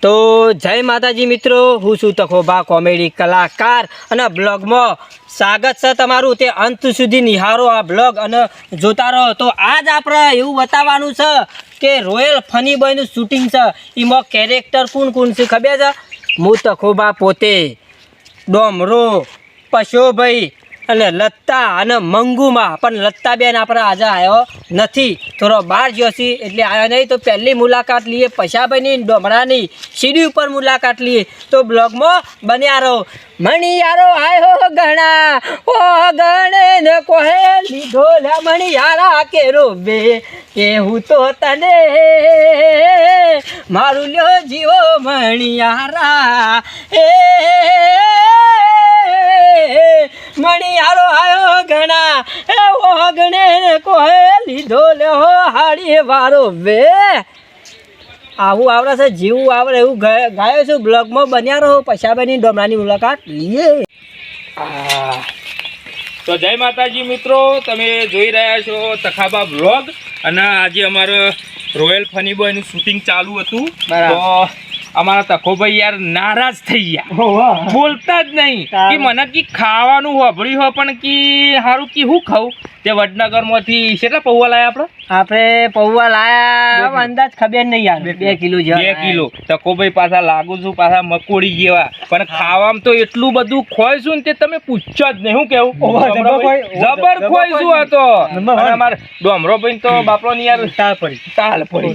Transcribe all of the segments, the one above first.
તો જય માતાજી મિત્રો, હું છું તખોબા કોમેડી કલાકાર અને બ્લોગમાં સ્વાગત છે તમારું. તે અંત સુધી નિહાળો આ બ્લોગ અને જોતા રહો. તો આજ આપણે એવું બતાવવાનું છે કે રોયલ ફની બોયનું શૂટિંગ છે. એમાં કેરેક્ટર કોણ છે ખબર છે? હું તખોબા પોતે, ડોમરો, પશોભાઈ અને લત્તા અને મંગુમાં. પણ લત્તા બેન આપણે આજે આવ્યો નથી, થોડો બહાર ગયો છે એટલે આવ્યો નહીં. તો પહેલી મુલાકાત લઈએ પશાભાઈની ડોમરાની સીડી ઉપર મુલાકાત લઈએ. તો બ્લોગમાં બન્યા રહો. મણિયારો આયો ગણા ઓ ગણે ને કોહે લીધો લે મણિયારા કેરો બે કેવું તો તને મારું લ્યો જીવો મણિયારા એ મણિયારો આયો ઘણા એ ઓગણે ને કોહે લીધો લે હાડી વારો બે. આવું આવડે છે, જેવું આવડે એવું ગાયો છું. બ્લોગમાં બન્યા રહો. પશાભાઈની ડોમરાની મુલાકાત લઈએ. તો જય માતાજી મિત્રો, તમે જોઈ રહ્યા છો તખાબા બ્લોગ. અને આજે અમારે રોયલ ફની બોયનું શૂટિંગ ચાલુ હતું. તો અમારા તખોભાઈ યાર નારાજ થઈ ગયા, બોલતા જ નહીં કે મને કી ખાવાનું હોભળ્યું હોય પણ કી સારું કી હું ખાઉં. તે વડનગરમાંથી કેટલા પૌવા લાયા આપણે પૌવા લાયા અંદાજ ખબર નહીં યાર, 2 કિલો જેવા. 2 કિલો. તકોભાઈ પાછા લાગુ છું, પાછા મકોડી જેવા. પણ ખાવામાં તો એટલું બધું ખોઈશું ને તે તમે પૂછો જ નહીં. શું કેવું, જબર ખોઈશું હતો. અમારે ડોમરો ભાઈ તો બાપરો ની યાર તાલ પડી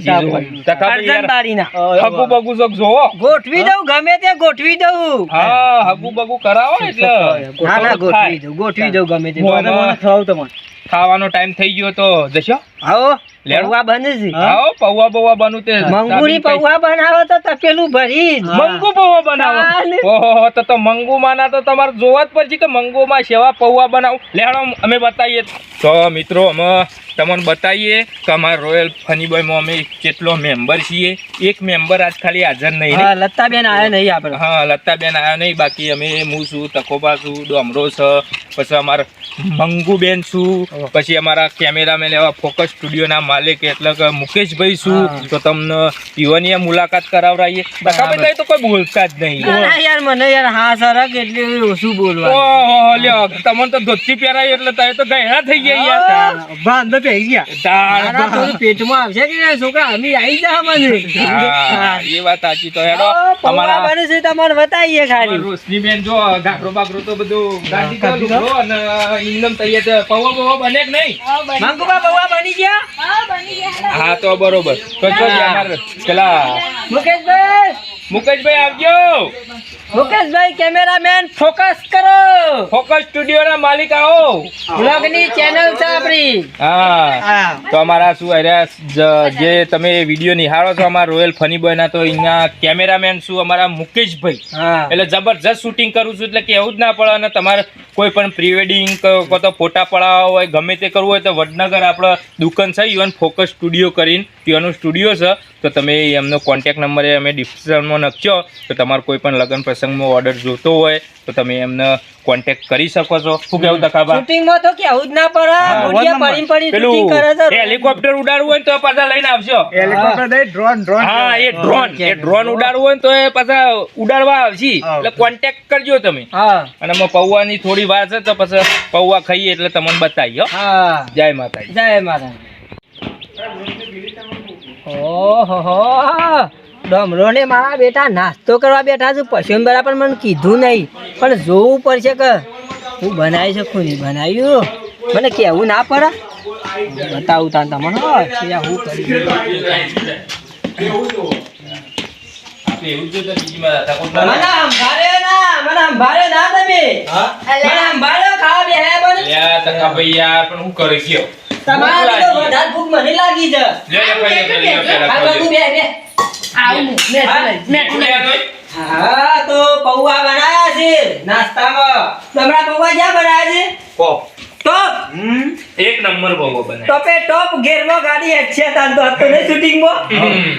હગુ બગુ જોક જોવો ગોઠવી દઉં, ગમે તે ગોઠવી દઉં. હા, હગુ બગુ કરાવો એટલે ગોઠવી દઉં ગમે તે. ખાવાનો ટાઈમ થઈ ગયો તો જશો. આવો પૌવા બને છે. આવો પૌવા બૌવા બનુ તે મંગુની પૌવા બનાવો તો તપેલું ભરી મંગુ પૌવા બનાવો. ઓહો, તો મંગુ માના તો તમારે જોવા જ પડશે કે મંગુ માં સેવા પૌવા બનાવો. લેડો અમે બતાવીએ. તો મિત્રો અમે તમને બતાવીએ કે અમારા રોયલ ફની બોયમાં અમે કેટલો મેમ્બર છીએ. એક મેમ્બર આજ ખાલી હાજર નહીં. લત્તાબેન આવ્યા નહીં આપણે. હા, લત્તાબેન આવ્યા નહીં. બાકી અમે હું છું, તકોબા છું, ડોમરો છે, પછી અમારા મંગુબેન છું, પછી અમારા કેમેરામેન એવા ફોકસ સ્ટુડિયોના માલિક એટલે કે મુકેશભાઈ છું. તો તમને યુવાની મુલાકાત કરાવરાઈએ. બકાભાઈ તો કોઈ બોલતા જ નહીં યાર. મને યાર હા સરક એટલે ઓછું બોલવા. ઓહો લ્યો, તમને તો ધોતી પહેરાય એટલે તમે તો ગયડા થઈ ગયા યાર. બાંધ થઈ ગયા. પેટમાં આવશે કે છોકરા અમે આવી જા મને. એ વાત સાચી. તો હેડો અમારા બને છે તમારે બતાવીએ ખાલી. રોશનીબેન જો ગાગરો બાગરો તો બધું ગાડી તો લો અને એકદમ તૈયાર છે. પૌવા બૌવા બને કે નહીં? મંગુબા પૌવા બની ગયા? હા તો બરોબર. તો જો અમાર પેલા મુકેશભાઈ આવજો. મુકેશભાઈ કેમેરામેન ફોકસ કરો. ફોકસ સ્ટુડિયો ના માલિક આવો. બ્લોગની ચેનલ છે આપણી. હા, તો અમારા શું જે તમે વિડીયો નિહાળો છો અમારા રોયલ ફની બોય ના, તો અહીંયા કેમેરામેન શું અમારા મુકેશભાઈ. એટલે જબરજસ્ત શૂટિંગ કરું છું એટલે કેવું જ ના પડે. અને તમારે કોઈ પણ પ્રી વેડિંગ તો ફોટા પડાવવા હોય, ગમે તે કરવું હોય તો વડનગર આપણે દુકાન છે ઇવન ફોકસ સ્ટુડિયો કરીને ત્યાંનો સ્ટુડિયો છે. તો તમે એમનો કોન્ટેક્ટ નંબર અમે ડિસ્ક્રિપ્શનમાં નાખજો. તો તમારે કોઈ પણ લગ્ન પ્રસંગમાં ઓર્ડર જોતો હોય તો તમે એમને કોન્ટેક્ટ કરી શકો છો. શું કેવું તખાબા? શૂટિંગમાં તો કેવું જ ના પડે. શૂટિંગ કરે છે. હેલિકોપ્ટર ઉડાડવું હોય તો પાછા લઈને આવશો. હેલિકોપ્ટર દે ડ્રોન. હા, એ ડ્રોન ઉડાડવું હોય તો એ પાછા ઉડાડવા આવશે. એટલે કોન્ટેક્ટ કરજો તમે. અને પૌવાની થોડી વાર છે તો પછી પૌવા ખાઈએ એટલે તમને બતાવીએ. જય માતાજી. જય માતાજી. ઓહો, ડમરો ને મારા બેટા નાસ્તો કરવા બેઠા છું. પશુને બરાબર મને કીધું નહીં, પણ જોવું પડશે કે હું બનાવી શકું નહીં બનાવ્યું. મને કેવું ના પડે. બતાવું તા તમને હું કરી ગયો. ભૂખ મને લાગી છે. હા, તો પૌવા બનાયા છે નાસ્તામાં. તમારા પૌવા ક્યાં બનાયા છે? ટોપ એક નંબર પૌવા બનાવ્યા. ટોપે ટોપ ગેરમાં ગાડી છે તાન તો હતો ને શૂટિંગમાં.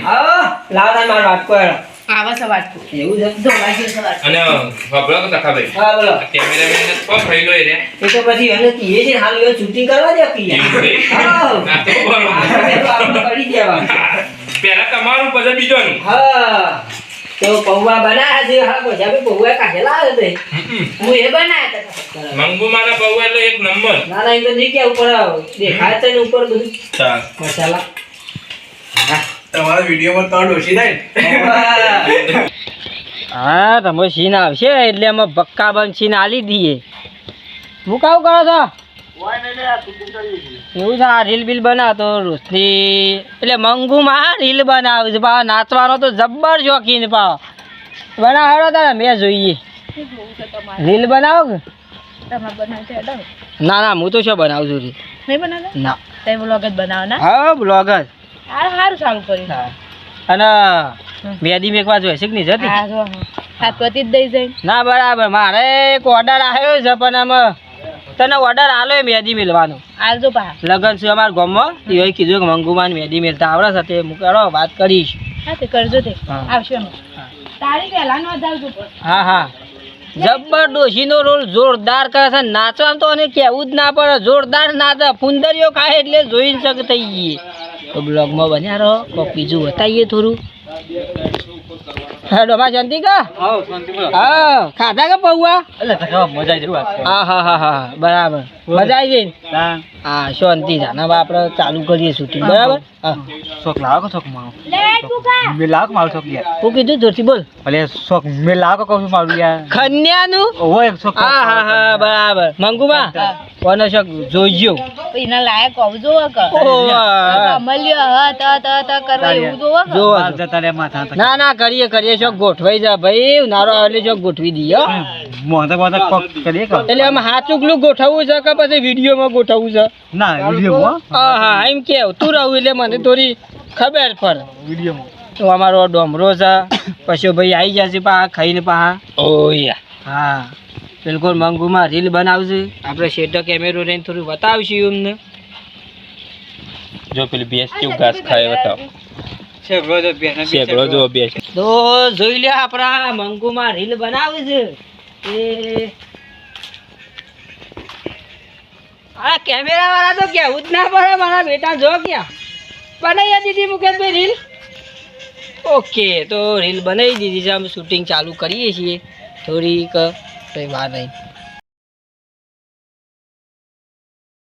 હા, લાવતા માર વાત પર આવા સવાટ એવું છે. જો લાગી સવાટ અને વાપરો તો તખાભાઈ. હા બોલો. કેમેરામેન ને કોણ ફરી લો રે. એ તો પછી એને કીએ છે હાલ એ શૂટિંગ કરવા દે કીએ. હા, ના તો બરોબર. આપણે કરી દેવા. પહેલા તમારું પછી બીજોનું. હા, તો પૌવા બનાયા છે હા બધા બી પૌવા કાઢેલા હતા હું એ બનાયા હતા મંગુ મારા પૌવા એટલે એક નંબર. ના ના એ તો નહીં કે ઉપર દેખાય છે ને ઉપર બધું ચાલ. મસાલા તમારા વિડીયોમાં તો ડોશી થાય હા તમે સીન આવશે એટલે અમે બક્કા બંધ સીન આલી દઈએ હું કાવ કરો છો એવું છે આ રીલ બિલ બનાવતો રોશની એટલે મંગુમાં રીલ બનાવે છે પા નાચવાનો તો જબ્બર શોખીન પા બનાવો તારે મેં જોઈએ રીલ બનાવો કે તમે બનાવશે એટલે ના ના હું તો શું બનાવું છું રીલ નહીં બનાવતા ના તમે બ્લોગ જ બનાવો ના હા બ્લોગ જ સારું સારું કર્યું અને મેદી મેકવા જોઈએ છે કે નહીં જતી હા જો હા પતિ જ દઈ જાય ના બરાબર મારે એક ઓર્ડર આવ્યો છે પણ આમાં તને ઓર્ડર આલો મેદી મેલવાનો આલજો પા લગન છે અમારા ગામમાં એ કીધું કે મંગુમાન મેદી મેલતા આવડે છે તે હું કરો વાત કરીશ હા તે કરજો તે હા. આવશે અમે તારીખ પહેલા નો આવજો હા હા જબ્બર ડોશીનો રોલ જોરદાર કરે છે નાચવાનું તો અને કહેવું જ ના પડે જોરદાર નાચે ફુંદરીઓ ખાય એટલે જોઈ ન શકે થઈ ગઈ તો બ્લોગમાં બન્યા રહો કોક બીજું બતાવીએ થોડું હા ડોમા શાંતિ કા હા ખાધા કે પૌવા હા હા હા હા બરાબર મજા આવી ગઈ ને? હા શાંતિ જાને હવે આપણે ચાલુ કરીએ શૂટિંગ બરાબર હા શોખ લાવો કે શોખ મારો લે પુકા મેં લાવો કે મારું શોખ યાર હું કીધું જોરથી બોલ ભલે શોખ મેં લાવો કે કહું મારું યાર કન્યાનું ઓહો એક શોખ હા હા હા બરાબર મંગુબા કોનો શોખ જોઈજો એના લાયક હોવું જોવો કે કમલ્યો હ ત કરવા એવું જોવો કે જોવો માર જતા રે માથા ના ના કરીએ કરીએ શોખ ગોઠવાઈ જા ભાઈ નારો એટલે શોખ ગોઠવી દઈએ હો. મોહતા મોહતા કોક કરીએ કે એટલે આમ હાચુકલું ગોઠવવું છે કે પછી વિડીયોમાં ગોઠવવું છે ના વિડીયોમાં હા હા એમ કેવું તું રહું એટલે મને થોડી ખબર પડે વિડીયોમાં તો અમારો ડોમરો છે પછી ભાઈ આવી જશે પા ખાઈને પા ઓયા. હા બિલકુલ મંગુમાં રીલ બનાવશે આપણે શેટર કેમેરો લઈને થોડું બતાવશું અમને જો પેલી ભેંસ કેવું ઘાસ ખાય બતાવો. શેકડો જો ભેંસ. તો જોઈ લે આપણા મંગુમાં રીલ બનાવે છે એ આ કેમેરા વાળા તો કેવું જ ના પડે મારા બેટા જો ક્યાં બનાવી દીધી મુકેશભાઈ રીલ ઓકે તો રીલ બનાવી દીધી છે અમે શૂટિંગ ચાલુ કરીએ છીએ થોડીક કઈ વાર નહીં